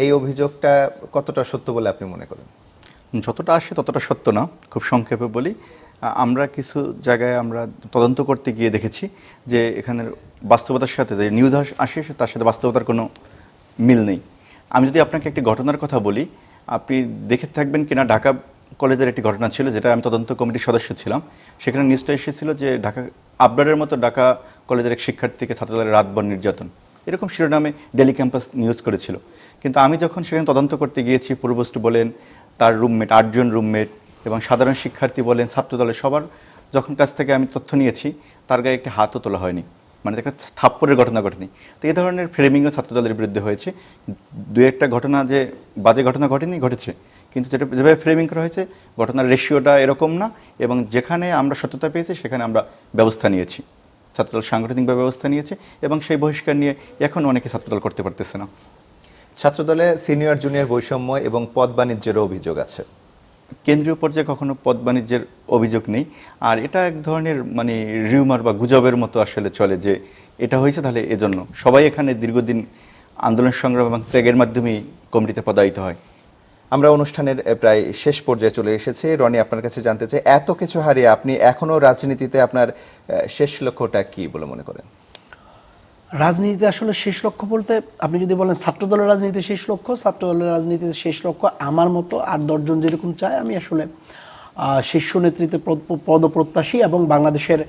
এই অভিযোগটা কতটা সত্য বলে আপনি মনে করেন? যতটা আসে ততটা সত্য না। খুব সংক্ষেপে বলি, আমরা কিছু জায়গায় আমরা তদন্ত করতে গিয়ে দেখেছি যে এখানের বাস্তবতার সাথে যে নিউজ আসে তার সাথে বাস্তবতার কোনো মিল নেই। আমি যদি আপনাকে একটি ঘটনার কথা বলি, আপনি দেখে থাকবেন কিনা, ঢাকা কলেজের একটি ঘটনা ছিল যেটা আমি তদন্ত কমিটির সদস্য ছিলাম। সেখানে নিউজটা এসেছিল যে ঢাকা আবরারের মতো ঢাকা কলেজের এক শিক্ষার্থীকে ছাত্রদলের রাতভর নির্যাতন, এরকম শিরোনামে ডেলি ক্যাম্পাস নিউজ করেছিল। কিন্তু আমি যখন সেখানে তদন্ত করতে গিয়েছি, পূর্বস্থ বলেন, তার রুমমেট, 8 জন রুমমেট এবং সাধারণ শিক্ষার্থী বলেন, ছাত্রদলের সবার যখন কাছ থেকে আমি তথ্য নিয়েছি, তার গায়ে একটি হাতও তোলা হয়নি, মানে একটা থাপ্পড়ের ঘটনা ঘটেনি। তো এই ধরনের ফ্রেমিংও ছাত্রদলের বিরুদ্ধে হয়েছে। দু একটা ঘটনা যে বাজে ঘটনা ঘটেছে, কিন্তু যেটা যেভাবে ফ্রেমিং করা হয়েছে, ঘটনার রেশিওটা এরকম না। এবং যেখানে আমরা সত্যতা পেয়েছি সেখানে আমরা ব্যবস্থা নিয়েছি, ছাত্রদল সাংগঠনিকভাবে ব্যবস্থা নিয়েছে, এবং সেই বহিষ্কার নিয়ে এখন অনেকে ছাত্রদল করতে পারতেছে না। ছাত্রদলে সিনিয়র জুনিয়র বৈষম্য এবং পদ বাণিজ্যেরও অভিযোগ আছে। কেন্দ্রীয় পর্যায়ে কখনো পদ বাণিজ্যের অভিযোগ নেই। আর এটা এক ধরনের মানে রিউমার বা গুজবের মতো আসলে চলে যে এটা হয়েছে, তাহলে এজন্য সবাই এখানে দীর্ঘদিন আন্দোলন সংগ্রাম এবং ত্যাগের মাধ্যমেই কমিটিতে পদায়িত হয়। আমরা অনুষ্ঠানের প্রায় শেষ পর্যায়ে চলে এসেছি। রনি, আপনার কাছে জানতে চাই, এত কিছু হারিয়ে আপনি এখনো রাজনীতিতে আপনার শেষ লক্ষ্যটা কি বলে মনে করেন? রাজনীতিতে আসলে শেষ লক্ষ্য বলতে আপনি যদি বলেন ছাত্রদলের রাজনীতিতে শেষ লক্ষ্য, ছাত্রদলের রাজনীতিতে শেষ লক্ষ্য আমার মতো আর 10 জন যেরকম চায়, আমি আসলে শীর্ষ নেতৃত্বে পদপ্রত্যাশী এবং বাংলাদেশের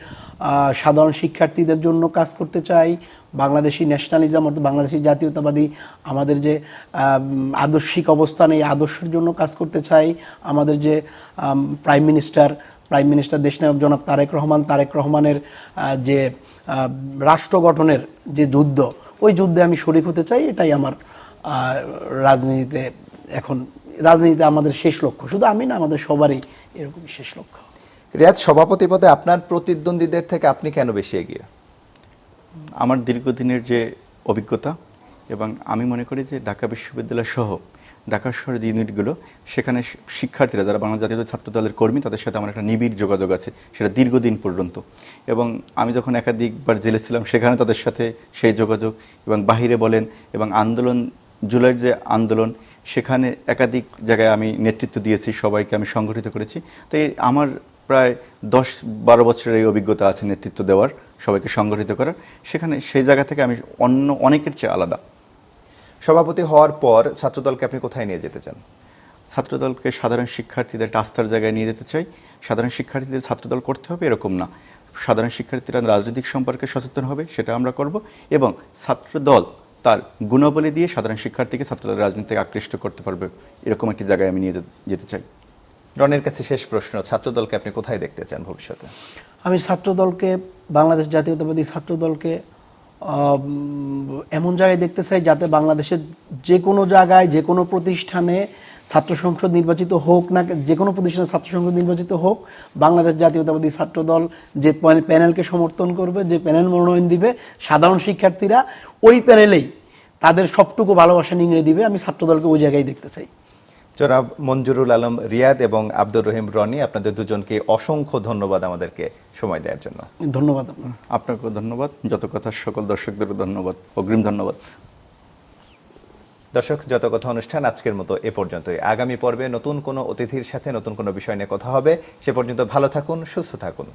সাধারণ শিক্ষার্থীদের জন্য কাজ করতে চাই। বাংলাদেশি ন্যাশনালিজম অর্থাৎ বাংলাদেশি জাতীয়তাবাদী আমাদের যে আদর্শিক অবস্থান, এই আদর্শের জন্য কাজ করতে চাই। আমাদের যে প্রাইম মিনিস্টার দেশনায়ক জনাব তারেক রহমানের যে রাষ্ট্র গঠনের যে যুদ্ধ, ওই যুদ্ধে আমি শরিক হতে চাই। এটাই আমার রাজনীতিতে আমাদের শেষ লক্ষ্য। শুধু আমি না, আমাদের সবারই এরকমই শেষ লক্ষ্য। রিয়াদ, সভাপতি পদে আপনার প্রতিদ্বন্দ্বীদের থেকে আপনি কেন বেশি এগিয়ে? আমার দীর্ঘদিনের যে অভিজ্ঞতা, এবং আমি মনে করি যে ঢাকা বিশ্ববিদ্যালয় সহ ঢাকা শহরের যে ইউনিটগুলো, সেখানে শিক্ষার্থীরা যারা বাংলা জাতীয় ছাত্র দলের কর্মী, তাদের সাথে আমার একটা নিবিড় যোগাযোগ আছে, সেটা দীর্ঘদিন পর্যন্ত। এবং আমি যখন একাধিকবার জেলে ছিলাম, সেখানে তাদের সাথে সেই যোগাযোগ, এবং বাহিরে বলেন, এবং আন্দোলন, জুলাইয়ের যে আন্দোলন, সেখানে একাধিক জায়গায় আমি নেতৃত্ব দিয়েছি, সবাইকে আমি সংগঠিত করেছি। তাই আমার প্রায় 10-12 বছরের এই অভিজ্ঞতা আছে নেতৃত্ব দেওয়ার, সবাইকে সংগঠিত করার। সেখানে সেই জায়গা থেকে আমি অন্য অনেকের চেয়ে আলাদা। সভাপতি হওয়ার পর ছাত্রদলকে আপনি কোথায় নিয়ে যেতে চান? ছাত্রদলকে সাধারণ শিক্ষার্থীদের একটা আস্থার জায়গায় নিয়ে যেতে চাই। সাধারণ শিক্ষার্থীদের ছাত্রদল করতে হবে এরকম না, সাধারণ শিক্ষার্থীরা রাজনৈতিক সম্পর্কে সচেতন হবে, সেটা আমরা করব, এবং ছাত্রদল তার গুণাবলী দিয়ে সাধারণ শিক্ষার্থীকে ছাত্রদলের রাজনীতিকে আকৃষ্ট করতে পারবে, এরকম একটি জায়গায় আমি নিয়ে যেতে চাই। রনির কাছে শেষ প্রশ্ন, ছাত্রদলকে আপনি কোথায় দেখতে চান ভবিষ্যতে? আমি ছাত্রদলকে, বাংলাদেশ জাতীয়তাবাদী ছাত্রদলকে এমন জায়গায় দেখতে চাই যাতে বাংলাদেশের যে কোনো জায়গায়, যে কোনো প্রতিষ্ঠানে ছাত্র সংসদ নির্বাচিত হোক না, যে কোনো প্রতিষ্ঠানে ছাত্র সংসদ নির্বাচিত হোক, বাংলাদেশ জাতীয়তাবাদী ছাত্রদল যে প্যানেলকে সমর্থন করবে, যে প্যানেল মনোনয়ন দিবে, সাধারণ শিক্ষার্থীরা ওই প্যানেলেই তাদের সবটুকু ভালোবাসা নিংড়ে দিবে। আমি ছাত্রদলকে ওই জায়গায় দেখতে চাই। জনাব মঞ্জুরুল আলম রিয়াদ এবং আব্দুর রহিম রনি, আপনাদের দুজনকে অসংখ্য ধন্যবাদ আমাদেরকে সময় দেওয়ার জন্য। ধন্যবাদ আপনার। আপনাকেও ধন্যবাদ, যত কথা সকল দর্শকদেরও ধন্যবাদ, অগ্রিম ধন্যবাদ। দর্শক, যত কথা অনুষ্ঠান আজকের মতো এ পর্যন্তই। আগামী পর্বে নতুন কোনো অতিথির সাথে নতুন কোনো বিষয় নিয়ে কথা হবে। সে পর্যন্ত ভালো থাকুন, সুস্থ থাকুন।